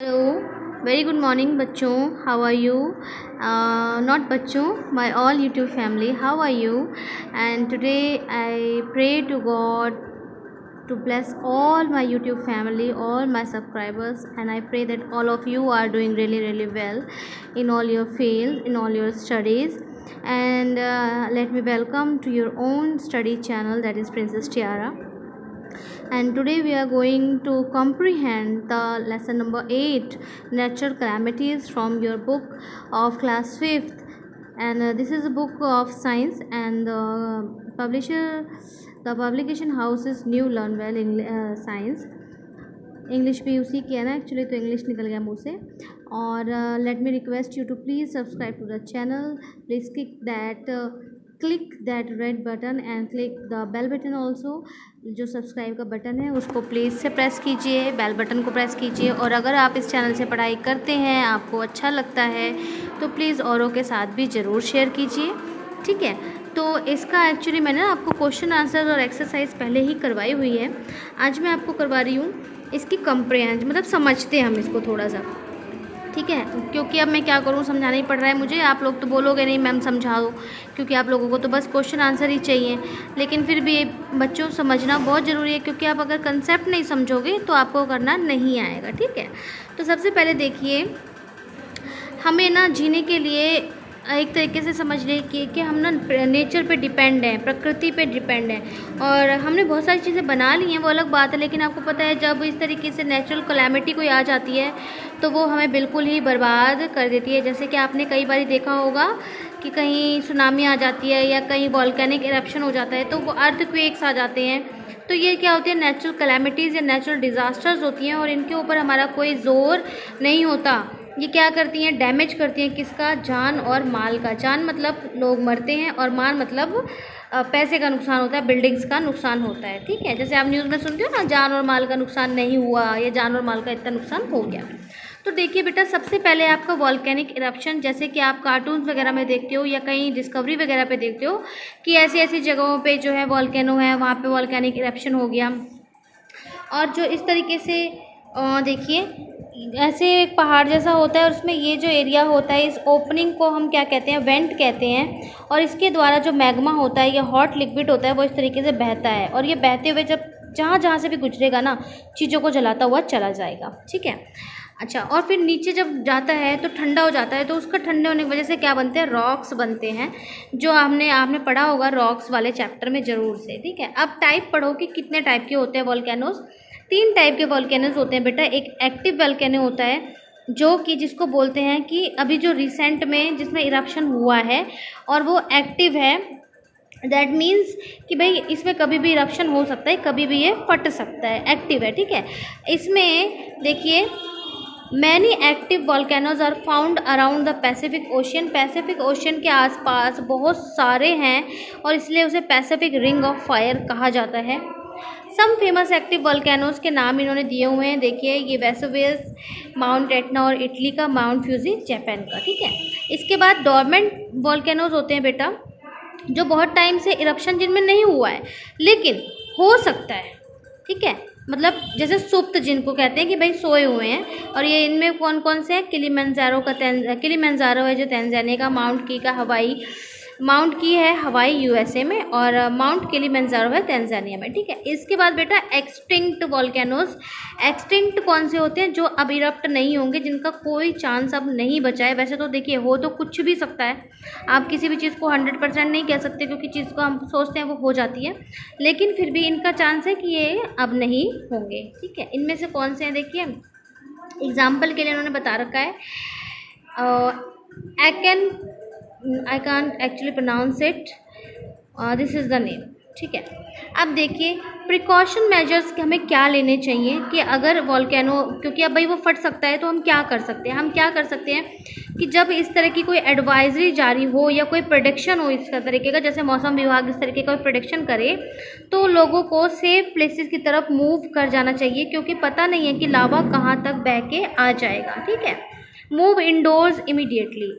Hello, very good morning बच्चों। How are you? Not बच्चों, my all YouTube family, how are you? And today I pray to God to bless all my YouTube family, all my subscribers, and I pray that all of you are doing really well in all your fields, in all your studies. And let me welcome to your own study channel, that is Princess Tiara. And today we are going to comprehend the lesson number 8, natural calamities, from your book of class 5th. And this is a book of science, and the publication house is New Learn Well in Science. English भी उसी की है ना, actually तो English निकल गया मुँह से. और let me request you to please subscribe to the channel. Please click that red button and click the bell button also. जो सब्सक्राइब का बटन है उसको प्लीज़ से प्रेस कीजिए, बेल बटन को प्रेस कीजिए. और अगर आप इस चैनल से पढ़ाई करते हैं, आपको अच्छा लगता है, तो प्लीज़ औरों के साथ भी ज़रूर शेयर कीजिए. ठीक है, तो इसका एक्चुअली मैंने आपको क्वेश्चन आंसर और एक्सरसाइज पहले ही करवाई हुई है. आज मैं आपको करवा रही हूँ इसकी कंप्रेहेंज, मतलब समझते हैं हम इसको थोड़ा सा. ठीक है, क्योंकि अब मैं क्या करूँ, समझाना ही पड़ रहा है मुझे. आप लोग तो बोलोगे नहीं मैम समझा दो, क्योंकि आप लोगों को तो बस क्वेश्चन आंसर ही चाहिए. लेकिन फिर भी बच्चों समझना बहुत ज़रूरी है, क्योंकि आप अगर कंसेप्ट नहीं समझोगे तो आपको करना नहीं आएगा. ठीक है, तो सबसे पहले देखिए, हमें ना जीने के लिए एक तरीके से समझ लें कि हम ना नेचर पे डिपेंड हैं, प्रकृति पे डिपेंड हैं. और हमने बहुत सारी चीज़ें बना ली हैं, वो अलग बात है. लेकिन आपको पता है, जब इस तरीके से नेचुरल कैलेमिटी कोई आ जाती है तो वो हमें बिल्कुल ही बर्बाद कर देती है. जैसे कि आपने कई बार देखा होगा कि कहीं सुनामी आ जाती है या कहीं वॉल्केनिक इरप्शन हो जाता है, तो वो अर्थक्वेक्स आ जाते हैं. तो ये क्या होती है, नेचुरल कैलेमिटीज़ या नेचुरल डिज़ास्टर्स होती हैं, और इनके ऊपर हमारा कोई ज़ोर नहीं होता. ये क्या करती हैं, डैमेज करती हैं. किसका? जान और माल का. जान मतलब लोग मरते हैं, और माल मतलब पैसे का नुकसान होता है, बिल्डिंग्स का नुकसान होता है. ठीक है, जैसे आप न्यूज़ में सुनते हो ना, जान और माल का नुकसान नहीं हुआ, या जान और माल का इतना नुकसान हो गया. तो देखिए बेटा, सबसे पहले आपका वॉल्केनिक इरप्शन, जैसे कि आप कार्टून्स वगैरह में देखते हो या कहीं डिस्कवरी वगैरह पे देखते हो कि ऐसी ऐसी जगहों पे जो है वॉल्केनो है, वहाँ पे वॉल्केनिक इरप्शन हो गया. और जो इस तरीके से देखिए, ऐसे एक पहाड़ जैसा होता है, और उसमें ये जो एरिया होता है, इस ओपनिंग को हम क्या कहते हैं, वेंट कहते हैं. और इसके द्वारा जो मैग्मा होता है या हॉट लिक्विड होता है, वो इस तरीके से बहता है. और ये बहते हुए जब जहाँ से भी गुजरेगा ना, चीज़ों को जलाता हुआ चला जाएगा. ठीक है, अच्छा. और फिर नीचे जब जाता है तो ठंडा हो जाता है, तो उसका ठंडे होने की वजह से क्या बनते हैं, रॉक्स बनते हैं, जो आपने पढ़ा होगा रॉक्स वाले चैप्टर में ज़रूर से. ठीक है, अब टाइप पढ़ो कि कितने टाइप के होते हैं वॉल्केनोज. 3 टाइप के वॉल्केनोज होते हैं बेटा. एक एक्टिव वॉल्केनो होता है, जो कि जिसको बोलते हैं कि अभी जो रिसेंट में जिसमें इरप्शन हुआ है और वो एक्टिव है. दैट मीन्स कि भाई इसमें कभी भी इरप्शन हो सकता है, कभी भी ये फट सकता है, एक्टिव है. ठीक है, इसमें देखिए, many active volcanoes are found around the Pacific Ocean. Pacific Ocean के आसपास बहुत सारे हैं, और इसलिए उसे पैसिफिक रिंग ऑफ फायर कहा जाता है. सम फेमस एक्टिव वॉल्केनोज के नाम इन्होंने दिए हुए हैं. देखिए, ये वेसुवियस, माउंट एटना, और इटली का माउंट फ्यूजी जापान का. ठीक है, इसके बाद डोरमेंट वॉल्केनोज होते हैं बेटा, जो बहुत टाइम से इरप्शन जिनमें नहीं हुआ है लेकिन हो सकता है. ठीक है, मतलब जैसे सुप्त जिनको कहते हैं कि भाई सोए हुए हैं. और ये इनमें कौन कौन से हैं, किलिमंजारो है जो तंजानिया का, माउंट की का माउंट की है हवाई यूएसए में, और माउंट किलिमंजारो है तंजानिया में. ठीक है, इसके बाद बेटा एक्सटिंक्ट वॉल्केनोज. एक्सटिंक्ट कौन से होते हैं, जो अब इरप्ट नहीं होंगे, जिनका कोई चांस अब नहीं बचा है. वैसे तो देखिए, हो तो कुछ भी सकता है, आप किसी भी चीज़ को 100% नहीं कह सकते, क्योंकि चीज़ को हम सोचते हैं वो हो जाती है, लेकिन फिर भी इनका चांस है कि ये अब नहीं होंगे. ठीक है, इनमें से कौन से हैं, देखिए एग्जाम्पल के लिए उन्होंने बता रखा है. I can actually pronounce it, this is the name. ठीक है, अब देखिए प्रिकॉशन मेजर्स के हमें क्या लेने चाहिए कि अगर वॉल्केनो, क्योंकि अब भाई वो फट सकता है, तो हम क्या कर सकते हैं. हम क्या कर सकते हैं कि जब इस तरह की कोई एडवाइजरी जारी हो या कोई प्रेडिक्शन हो इस तरीके का, जैसे मौसम विभाग इस तरीके का प्रेडिक्शन करे, तो लोगों को सेफ प्लेसेस की तरफ मूव कर जाना चाहिए, क्योंकि पता नहीं है कि लावा कहाँ तक बह के आ जाएगा. ठीक है, मूव इंडोर्स इमीडिएटली.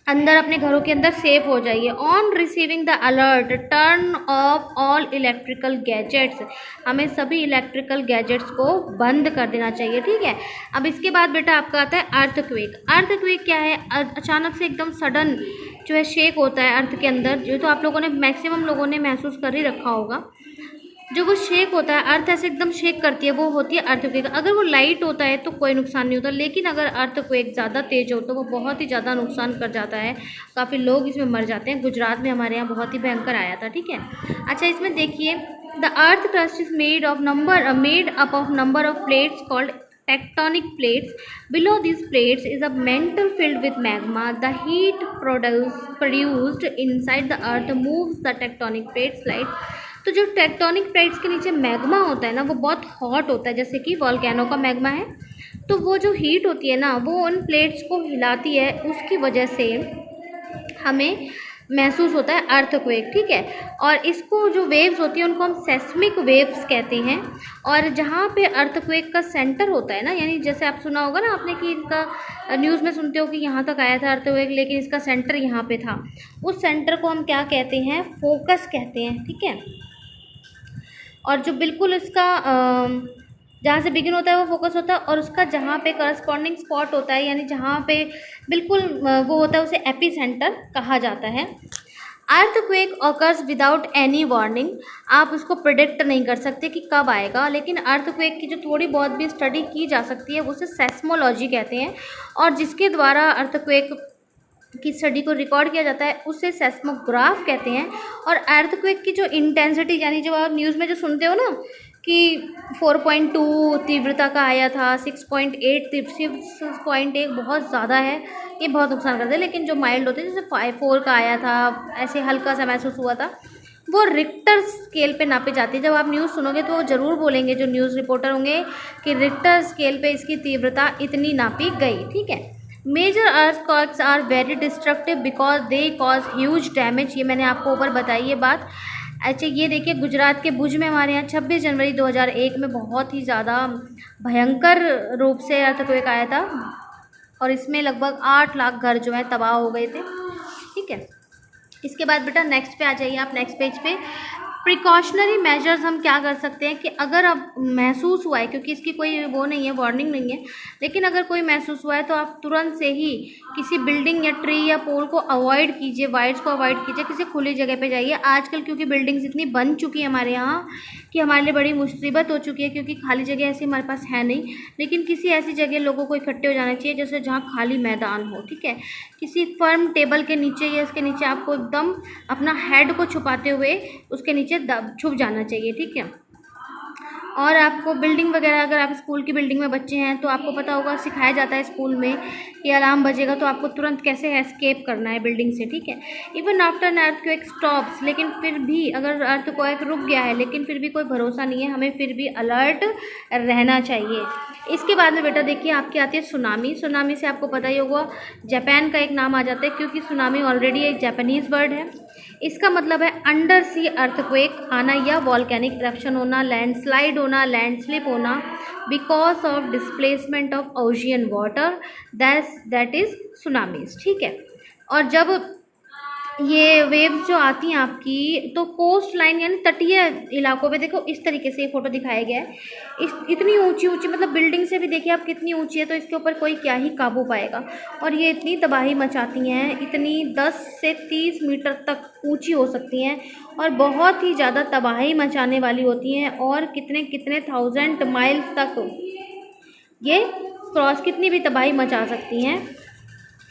अंदर अपने घरों के अंदर सेफ हो जाइए। On receiving the alert turn off all electrical gadgets, हमें सभी इलेक्ट्रिकल गैजेट्स को बंद कर देना चाहिए, ठीक है। अब इसके बाद बेटा आपका आता है अर्थक्वेक। अर्थक्वेक क्या है? अचानक से एकदम सडन जो है शेक होता है अर्थ के अंदर, जो तो आप लोगों ने मैक्सिमम लोगों ने महसूस कर ही रखा होगा। जो वो शेक होता है, अर्थ ऐसे एकदम शेक करती है, वो होती है अर्थक्वेक। अगर वो लाइट होता है तो कोई नुकसान नहीं होता, लेकिन अगर अर्थक्वेक ज़्यादा तेज हो तो वो बहुत ही ज़्यादा नुकसान कर जाता है, काफ़ी लोग इसमें मर जाते हैं। गुजरात में हमारे यहाँ बहुत ही भयंकर आया था, ठीक है। अच्छा, इसमें देखिए, the earth crust is made up of number of plates called tectonic plates. Below these plates is a mantle filled with magma. The heat produced inside the earth moves the tectonic plates slides. तो जो tectonic plates के नीचे magma होता है ना, वो बहुत hot होता है, जैसे कि वॉल्केनो का मैग्मा है। तो वो जो हीट होती है ना, वो उन प्लेट्स को हिलाती है, उसकी वजह से हमें महसूस होता है अर्थक्वेक, ठीक है। और इसको जो वेव्स होती है उनको हम सेस्मिक वेव्स कहते हैं। और जहाँ पे अर्थक्वेक का सेंटर होता है ना, यानी जैसे आप सुना होगा ना आपने कि इनका न्यूज़ में सुनते हो कि यहाँ तक आया था अर्थक्वेक, लेकिन इसका सेंटर यहाँ पे था। उस सेंटर को हम क्या कहते हैं? फोकस कहते हैं, ठीक है। और जो बिल्कुल इसका जहाँ से बिगिन होता है वो फोकस होता है, और उसका जहाँ पे करस्पॉन्डिंग स्पॉट होता है, यानी जहाँ पे बिल्कुल वो होता है, उसे एपी सेंटर कहा जाता है। Earthquake occurs without any warning, आप उसको प्रिडिक्ट नहीं कर सकते कि कब आएगा, लेकिन अर्थक्वेक की जो थोड़ी बहुत भी स्टडी की जा सकती है उसे सेस्मोलॉजी कहते हैं, और जिसके द्वारा अर्थक्वेक की स्टडी को रिकॉर्ड किया जाता है उसे सेस्मोग्राफ कहते हैं। और अर्थक्वेक की जो इंटेंसिटी, यानी जब आप न्यूज़ में जो सुनते हो ना कि 4.2 तीव्रता का आया था, 6.8 6.1 बहुत ज़्यादा है, ये बहुत नुकसान करता है। लेकिन जो माइल्ड होते हैं, जैसे 5.4 का आया था, ऐसे हल्का सा महसूस हुआ था, वो रिक्टर स्केल पे नापी जाती है। जब आप न्यूज़ सुनोगे तो वो ज़रूर बोलेंगे जो न्यूज़ रिपोर्टर होंगे कि रिक्टर स्केल पे इसकी तीव्रता इतनी नापी गई, ठीक है। Major earthquakes are very destructive because they cause huge damage, ये मैंने आपको ऊपर बताई ये बात। अच्छा, ये देखिए, गुजरात के भुज में हमारे यहाँ 26 जनवरी 2001 में बहुत ही ज़्यादा भयंकर रूप से अर्थक्वेक आया था, और इसमें लगभग 8 लाख घर जो है तबाह हो गए थे, ठीक है। इसके बाद बेटा नेक्स्ट पे आ जाइए आप, नेक्स्ट पेज पे। प्रिकॉशनरी मेजर्स हम क्या कर सकते हैं कि अगर अब महसूस हुआ है, क्योंकि इसकी कोई वो नहीं है, वार्निंग नहीं है, लेकिन अगर कोई महसूस हुआ है तो आप तुरंत से ही किसी बिल्डिंग या ट्री या पोल को अवॉइड कीजिए, वायर्स को अवॉइड कीजिए, किसी खुली जगह पे जाइए। आजकल क्योंकि बिल्डिंग्स इतनी बन चुकी है हमारे यहाँ कि हमारे लिए बड़ी मुसीबत हो चुकी है, क्योंकि खाली जगह ऐसी हमारे पास है नहीं। लेकिन किसी ऐसी जगह लोगों को इकट्ठे हो जाना चाहिए जैसे जहाँ खाली मैदान हो, ठीक है। किसी फर्म टेबल के नीचे या इसके नीचे आपको एकदम अपना हेड को छुपाते हुए उसके नीचे छुप जाना चाहिए, ठीक है। और आपको बिल्डिंग वगैरह, अगर आप स्कूल की बिल्डिंग में बच्चे हैं तो आपको पता होगा, सिखाया जाता है स्कूल में कि अलार्म बजेगा तो आपको तुरंत कैसे एस्केप करना है बिल्डिंग से, ठीक है। Even after an earthquake stops, लेकिन फिर भी अगर अर्थक्वेक रुक गया है लेकिन फिर भी कोई भरोसा नहीं है, हमें फिर भी अलर्ट रहना चाहिए। इसके बाद में बेटा देखिए आपकी आती है सुनामी। सुनामी से आपको पता ही होगा जापान का एक नाम आ जाता है, क्योंकि सुनामी ऑलरेडी एक जापानीज़ वर्ड है। इसका मतलब है अंडर सी अर्थक्वेक आना या वॉल्केनिक इरप्शन होना, लैंडस्लाइड होना, लैंडस्लिप होना because of displacement of ocean water, that is tsunamis, ठीक है। और जब ये वेव्स जो आती हैं आपकी, तो कोस्ट लाइन यानी तटीय इलाकों पे देखो इस तरीके से ये फोटो दिखाया गया है। इतनी ऊंची ऊंची, मतलब बिल्डिंग से भी देखिए आप कितनी ऊंची है, तो इसके ऊपर कोई क्या ही काबू पाएगा। और ये इतनी तबाही मचाती हैं, इतनी 10 से 30 मीटर तक ऊंची हो सकती हैं, और बहुत ही ज़्यादा तबाही मचाने वाली होती हैं, और कितने कितने 1000 माइल्स तक ये क्रॉस कितनी भी तबाही मचा सकती हैं।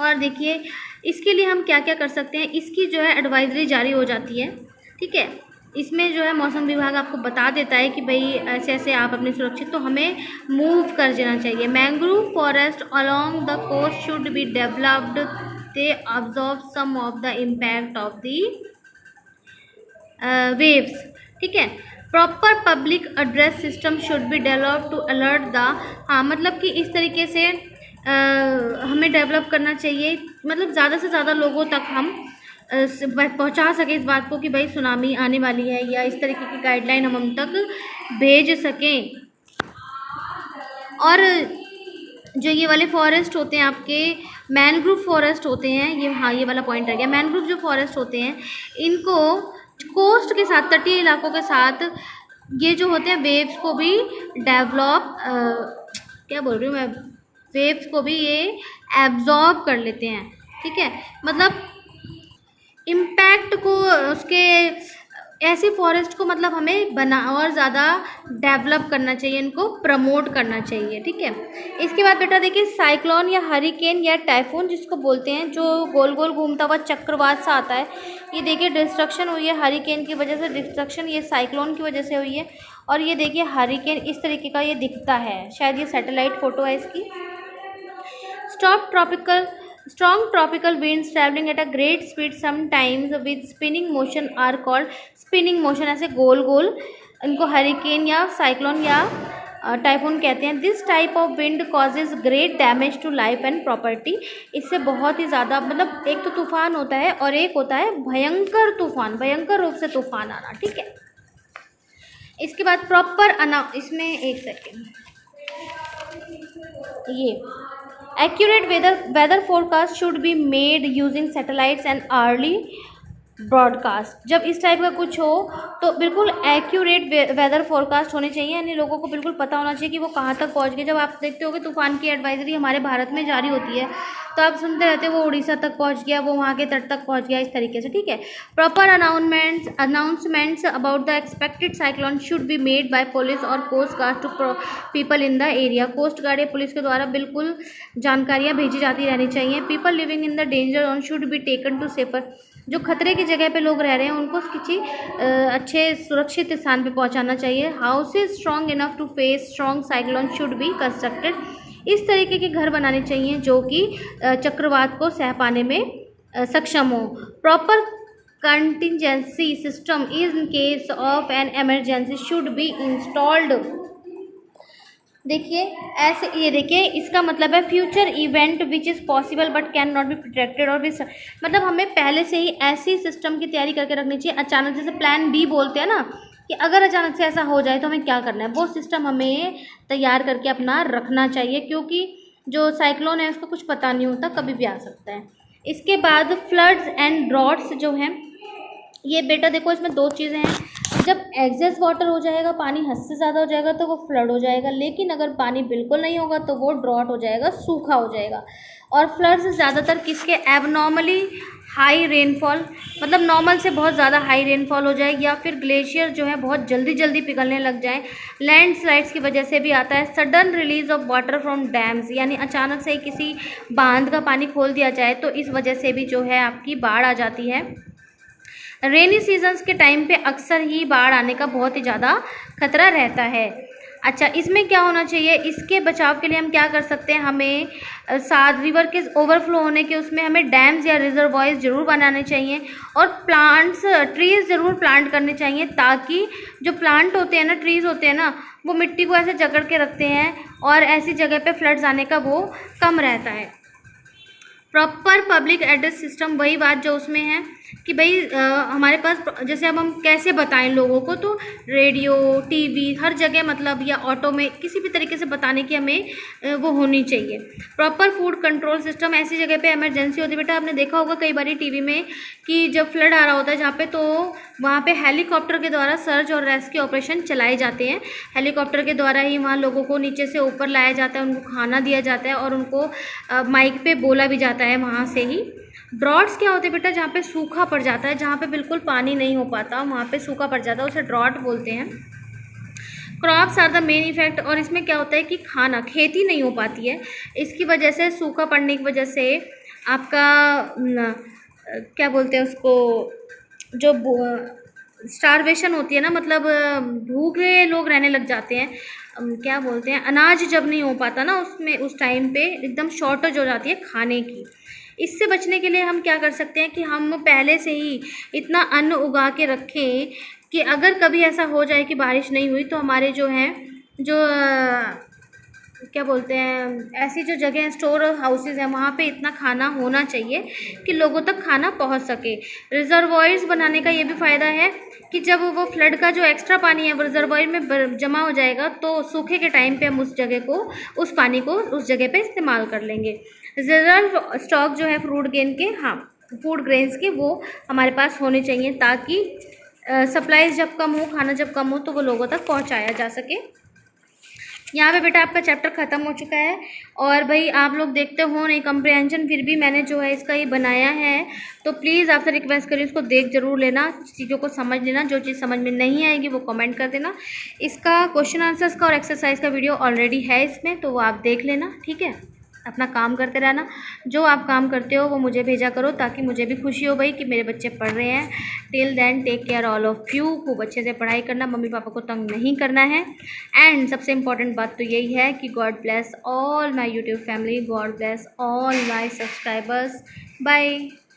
और देखिए इसके लिए हम क्या क्या कर सकते हैं, इसकी जो है एडवाइजरी जारी हो जाती है, ठीक है। इसमें जो है मौसम विभाग आपको बता देता है कि भाई ऐसे ऐसे आप अपने सुरक्षित, तो हमें मूव कर देना चाहिए। Mangrove forest along the coast should be developed, they absorb some of the impact of the waves, ठीक है। Proper public address system should be develop to alert the, हाँ मतलब कि इस तरीके से हमें डेवलप करना चाहिए, मतलब ज़्यादा से ज़्यादा लोगों तक हम पहुंचा सकें इस बात को कि भाई सुनामी आने वाली है, या इस तरीके की गाइडलाइन हम तक भेज सकें। और जो ये वाले फॉरेस्ट होते हैं आपके, मैनग्रोव फॉरेस्ट होते हैं ये, हाँ ये वाला पॉइंट रह गया। मैनग्रोव जो फॉरेस्ट होते हैं इनको कोस्ट के साथ, तटीय इलाकों के साथ, ये जो होते हैं वेव्स को भी डेवलप, क्या बोल रही हूँ मैं, वेव्स को भी ये एब्जॉर्ब कर लेते हैं। ठीक है, मतलब इम्पैक्ट को उसके, ऐसे फॉरेस्ट को मतलब हमें बना और ज़्यादा डेवलप करना चाहिए, इनको प्रमोट करना चाहिए। ठीक है, इसके बाद बेटा देखिए साइक्लोन या हरिकेन या टाइफून जिसको बोलते हैं, जो गोल गोल घूमता हुआ चक्रवात सा आता है, ये देखिए डिस्ट्रक्शन हुई है हरिकेन की वजह से, डिस्ट्रक्शन ये साइक्लोन की वजह से हुई है। और ये देखिए हरिकेन इस तरीके का ये दिखता है, शायद ये सैटेलाइट फ़ोटो है इसकी। Stop tropical Strong tropical winds traveling at a great speed sometimes with spinning motion are called spinning motion। ऐसे गोल गोल इनको हरिकेन या साइक्लोन या टाइफून कहते हैं। This type of wind causes great damage to life and property. इससे बहुत ही ज़्यादा, मतलब एक तो तूफान होता है और एक होता है भयंकर तूफान, भयंकर रूप से तूफान आना। ठीक है, इसके बाद प्रॉपर इसमें एक सेकेंड, ये accurate weather forecast should be made using satellites and early broadcast. जब इस टाइप का कुछ हो तो बिल्कुल एक्यूरेट वेदर फोरकास्ट होने चाहिए, यानी लोगों को बिल्कुल पता होना चाहिए कि वो कहाँ तक पहुँच गए। जब आप देखते हो कि तूफान की एडवाइजरी हमारे भारत में जारी होती है तो आप सुनते रहते हो वो उड़ीसा तक पहुँच गया, वो वहाँ के तट तक पहुँच गया, इस तरीके से। ठीक है, proper announcements about the expected cyclone should be made by police और coast guard to people in the area. Coast guard या पुलिस के द्वारा बिल्कुल जानकारियाँ भेजी जाती रहनी चाहिए। People living in the danger zone should be taken to safer. जो खतरे की जगह पे लोग रह रहे हैं उनको किसी अच्छे सुरक्षित स्थान पे पहुंचाना चाहिए। Houses strong enough to face strong cyclone should be constructed. इस तरीके के घर बनाने चाहिए जो कि चक्रवात को सह पाने में सक्षम हो। Proper contingency system in case of an emergency should be installed. देखिए ऐसे, ये देखिए इसका मतलब है future event which is possible but can not be protected और मतलब हमें पहले से ही ऐसी सिस्टम की तैयारी करके रखनी चाहिए। अचानक जैसे प्लान बी बोलते हैं ना, कि अगर अचानक से ऐसा हो जाए तो हमें क्या करना है, वो सिस्टम हमें तैयार करके अपना रखना चाहिए, क्योंकि जो साइक्लोन है उसको कुछ पता नहीं होता, कभी भी आ सकता है। इसके बाद फ्लड्स एंड ड्रॉट्स जो हैं, ये बेटा देखो इसमें दो चीज़ें हैं। जब एक्सेस वाटर हो जाएगा, पानी हद से ज़्यादा हो जाएगा तो वो फ्लड हो जाएगा, लेकिन अगर पानी बिल्कुल नहीं होगा तो वो ड्रॉट हो जाएगा, सूखा हो जाएगा। और फ्लड्स ज़्यादातर किसके, एबनॉर्मली हाई रेनफॉल, मतलब नॉर्मल से बहुत ज़्यादा हाई रेनफॉल हो जाए, या फिर ग्लेशियर जो है बहुत जल्दी जल्दी पिघलने लग जाए, लैंडस्लाइड्स की वजह से भी आता है। Sudden release of water from dams, यानी अचानक से किसी बांध का पानी खोल दिया जाए तो इस वजह से भी जो है आपकी बाढ़ आ जाती है। रेनी सीजन्स के टाइम पे अक्सर ही बाढ़ आने का बहुत ही ज़्यादा खतरा रहता है। अच्छा, इसमें क्या होना चाहिए, इसके बचाव के लिए हम क्या कर सकते हैं, हमें साथ रिवर के ओवरफ्लो होने के उसमें हमें डैम्स या रिजर्वॉयर्स ज़रूर बनाने चाहिए, और ट्रीज़ ज़रूर प्लांट करने चाहिए, ताकि जो प्लांट होते हैं ना, ट्रीज़ होते हैं ना, वो मिट्टी को ऐसे जकड़ के रखते हैं और ऐसी जगह पे फ्लड्स आने का वो कम रहता है। प्रॉपर पब्लिक एड्रेस सिस्टम, वही बात जो उसमें है कि भाई हमारे पास, जैसे अब हम कैसे बताएं लोगों को, तो रेडियो, टीवी, हर जगह, मतलब या ऑटो में किसी भी तरीके से बताने की हमें वो होनी चाहिए। प्रॉपर फूड कंट्रोल सिस्टम, ऐसी जगह पे इमरजेंसी होती है बेटा, आपने देखा होगा कई बार टीवी में कि जब फ्लड आ रहा होता है जहाँ पे, तो वहाँ पे हेलीकॉप्टर के द्वारा सर्च और रेस्क्यू ऑपरेशन चलाए जाते हैं। हेलीकॉप्टर के द्वारा ही वहाँ लोगों को नीचे से ऊपर लाया जाता है, उनको खाना दिया जाता है और उनको माइक पे बोला भी जाता है वहाँ से ही। ड्रॉट्स क्या होते हैं बेटा, जहाँ पे सूखा पड़ जाता है, जहाँ पे बिल्कुल पानी नहीं हो पाता वहाँ पे सूखा पड़ जाता है, उसे ड्रॉट बोलते हैं। Crops are the main effect, और इसमें क्या होता है कि खेती नहीं हो पाती है, इसकी वजह से, सूखा पड़ने की वजह से आपका क्या बोलते हैं उसको, जो स्टारवेशन होती है ना, मतलब भूखे लोग रहने लग जाते हैं, क्या बोलते हैं, अनाज जब नहीं हो पाता ना उसमें, उस टाइम पे एकदम शॉर्टेज हो जाती है खाने की। इससे बचने के लिए हम क्या कर सकते हैं कि हम पहले से ही इतना अन्न उगा के रखें कि अगर कभी ऐसा हो जाए कि बारिश नहीं हुई तो हमारे जो हैं, जो क्या बोलते हैं, ऐसी जो जगह स्टोर हाउसेज हैं वहाँ पे इतना खाना होना चाहिए कि लोगों तक खाना पहुँच सके। रिजर्वॉयर्स बनाने का ये भी फ़ायदा है कि जब वो फ्लड का जो एक्स्ट्रा पानी है वो रिजर्वॉयर में जमा हो जाएगा तो सूखे के टाइम पे हम उस जगह को, उस पानी को उस जगह पे इस्तेमाल कर लेंगे। रिजर्व स्टॉक जो है फ्रूट गेन के, हाँ फूड ग्रेन्स के, वो हमारे पास होने चाहिए ताकि सप्लाईज जब कम हो, खाना जब कम हो तो वो लोगों तक पहुंचाया जा सके। यहाँ पे बेटा आपका चैप्टर ख़त्म हो चुका है और भाई आप लोग देखते हो नहीं कम्प्रिहेंशन, फिर भी मैंने जो है इसका ये बनाया है, तो प्लीज़ आपसे रिक्वेस्ट करिए इसको देख जरूर लेना, चीज़ों को समझ लेना। जो चीज़ समझ में नहीं आएगी वो कमेंट कर देना। इसका क्वेश्चन आंसर्स का और एक्सरसाइज का वीडियो ऑलरेडी है इसमें, तो वो आप देख लेना, ठीक है। अपना काम करते रहना, जो आप काम करते हो वो मुझे भेजा करो ताकि मुझे भी खुशी हो भाई कि मेरे बच्चे पढ़ रहे हैं। Till then take care all of you, खूब अच्छे से पढ़ाई करना, मम्मी पापा को तंग नहीं करना है। एंड सबसे इम्पॉर्टेंट बात तो यही है कि God bless all my YouTube family, God bless all my subscribers. Bye.